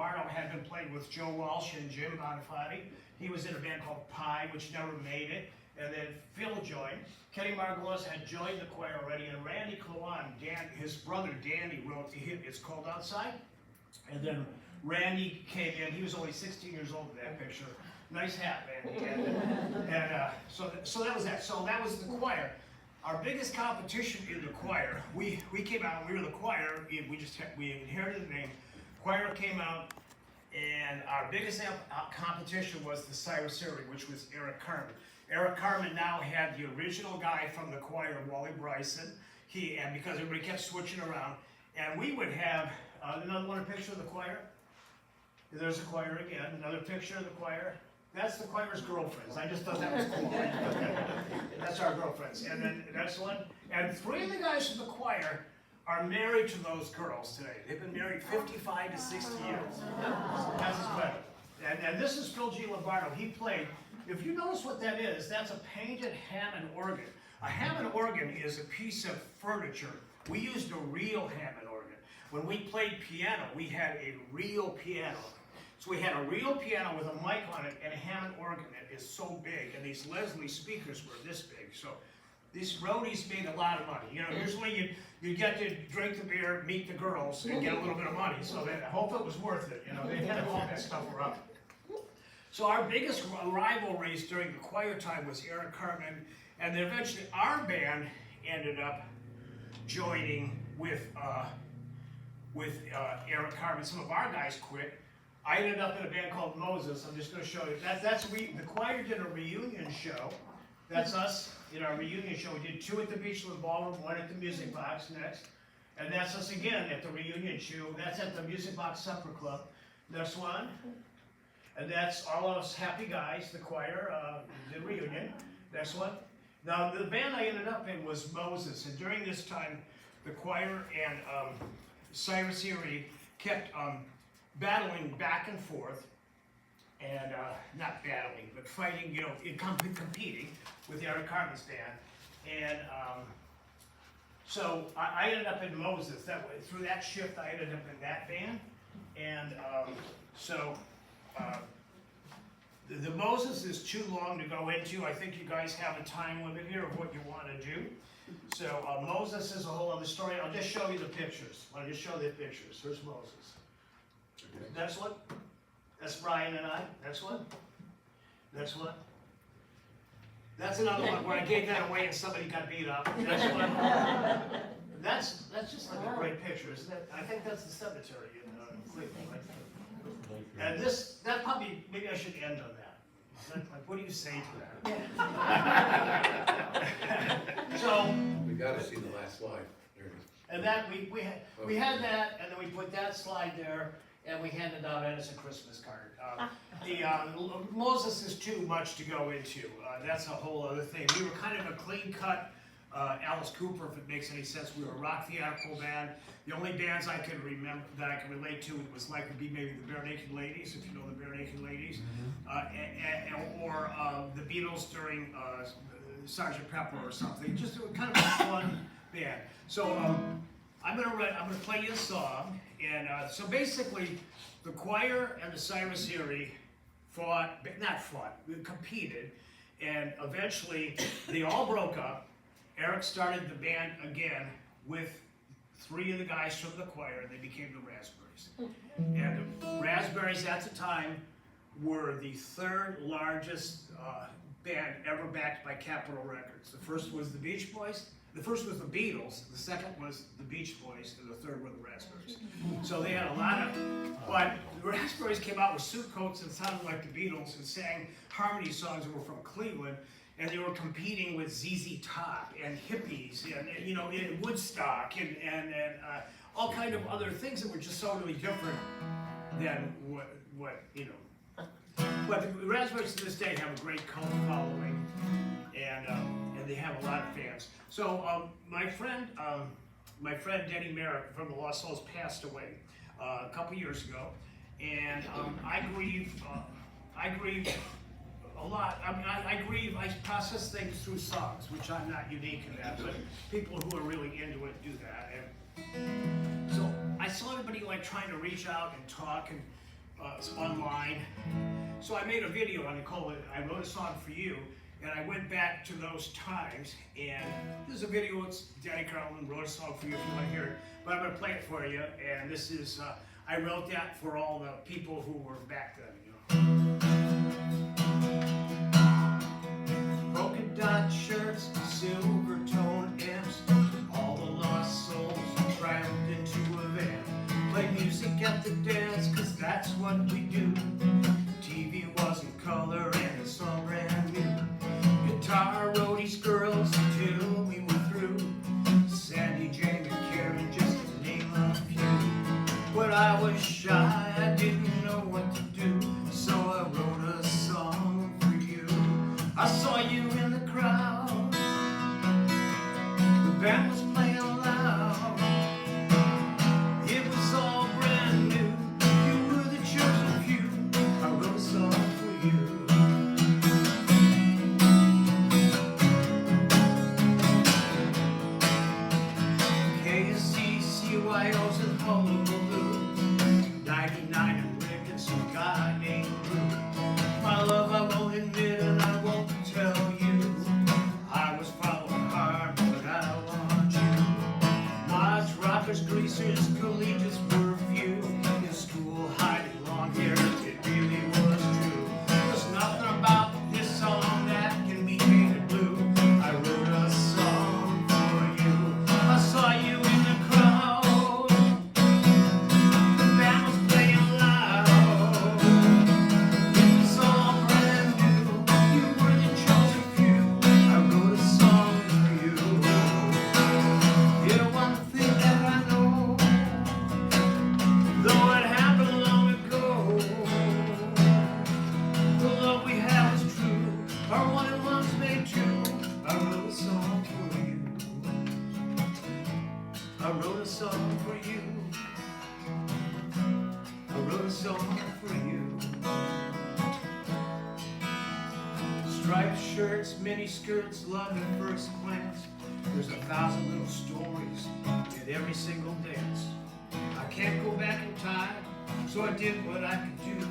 Lombardo had been playing with Joe Walsh and Jim Bonifati. He was in a band called Pie, which never made it. And then Phil joined. Kenny Margolis had joined the choir already, and Randy Clowan, his brother Danny, wrote the hit "It's Cold Outside." And then Randy came in. He was only 16 years old in that picture. Nice hat, man. So that was that. So that was the choir. Our biggest competition in the choir, we came out, we were the choir, we inherited the name. Choir came out, and our biggest competition was the Cyrus Erie, which was Eric Carmen. Eric Carmen now had the original guy from the choir, Wally Bryson, and because everybody kept switching around, and we would have, another picture of the choir? There's the choir again, another picture of the choir. That's the choir's girlfriends. I just thought that was cool. That's our girlfriends. And then that's one. And 3 of the guys from the choir are married to those girls today. They've been married 55 to 60 years. That's his choir. And this is Phil G. Lombardo. He played, if you notice what that is, that's a painted Hammond organ. A Hammond organ is a piece of furniture. We used a real Hammond organ. When we played piano, we had a real piano. So we had a real piano with a mic on it and a Hammond organ that is so big, and these Leslie speakers were this big. So these roadies made a lot of money. You know, usually you get to drink the beer, meet the girls, and get a little bit of money. So I hope it was worth it. You know, they had all that stuff around. So our biggest rivalries during the choir time was Eric Carmen, and then eventually our band ended up joining with Eric Carmen. Some of our guys quit. I ended up in a band called Moses. I'm just going to show you. The choir did a reunion show. That's us in our reunion show. We did 2 at the Beachland Ballroom, 1 at the Music Box next. And that's us again at the reunion show. That's at the Music Box Supper Club. Next one. And that's all of us happy guys, the choir, the reunion. Next one. Now, the band I ended up in was Moses. And during this time, the choir and Cyrus Erie kept battling back and forth, and not battling, but fighting, you know, competing with Eric Carmen's band. And so I ended up in Moses. That way, through that shift, I ended up in that band. And the Moses is too long to go into. I think you guys have a time limit here of what you want to do. So Moses is a whole other story. I'll just show you the pictures. I'll just show the pictures. Here's Moses. Next one. That's Brian and I. Next one. Next one. That's another one where I gave that away and somebody got beat up. Next one. That's just like a great picture, isn't it? I think that's the cemetery in Cleveland, right? And that probably, maybe I should end on that. Like, what do you say to that? So we got to see the last slide. There it is. And that we had that, and then we put that slide there, and we handed out it as a Christmas card. Moses is too much to go into. That's a whole other thing. We were kind of a clean cut Alice Cooper, if it makes any sense. We were a rock theatrical band. The only bands I could remember that I could relate to was like would be maybe the Bare Naked Ladies, if you know the Bare Naked Ladies, or the Beatles during Sgt. Pepper or something. Just kind of a fun band. So I'm gonna play you a song, and so basically, the choir and the Cyrus Erie competed, and eventually they all broke up. Eric started the band again with 3 of the guys from the choir, and they became the Raspberries. And the Raspberries at the time were the 3rd largest band ever backed by Capitol Records. The first was the Beach Boys. The first was the Beatles, the second was the Beach Boys, and the third were the Raspberries. So they had a lot of, but the Raspberries came out with suit coats and sounded like the Beatles and sang harmony songs that were from Cleveland, and they were competing with ZZ Top and hippies and you know, in Woodstock and all kind of other things that were just totally different than what you know. But the Raspberries to this day have a great cult following, and they have a lot of fans. So my friend Denny from the Lost Souls passed away a couple years ago, and I grieve a lot. I mean, I grieve. I process things through songs, which I'm not unique in that, but people who are really into it do that. And so I saw everybody like trying to reach out and talk, and online. So I made a video on it called I Wrote a Song for You, and I went back to those times, and there's a video, it's Denny Carleton wrote a song for you if you want to hear it, but I'm going to play it for you, and this is, I wrote that for all the people who were back then, you know. Polka dot shirts, silver tone amps, all the lost souls crammed into a van. Play music at the dance, cause that's what we do. TV wasn't color and it's all brand new. Guitar roadies, girls until we were through. Sandy, Jamie, Karen, just to name a few. When I was shy, I didn't know what to do, so I wrote a song for you. I saw you in the crowd, the band was playing loud. It was all brand new, you were the chosen few. I wrote a song for you. KSC, CYOs and hullabaloo, 99 and Rick, some guy named Drew. My love I won't admit and I won't tell you. I was following hard, but I want you. Mods, rockers, greasers, collegians were few. In school, hiding long hair, it really was true. There's nothing about this song that can be painted blue. I wrote a song for you. I saw you in the crowd, the band was playing loud. It was all brand new, you were the chosen few. I wrote a song for you. Yeah, one thing that I know, though it happened long ago, the love we had was true, our one and one's made two. I wrote a song for you. I wrote a song for you. I wrote a song for you. Striped shirts, mini skirts, love at first glance. There's 1,000 little stories in every single dance. I can't go back in time, so I did what I could do.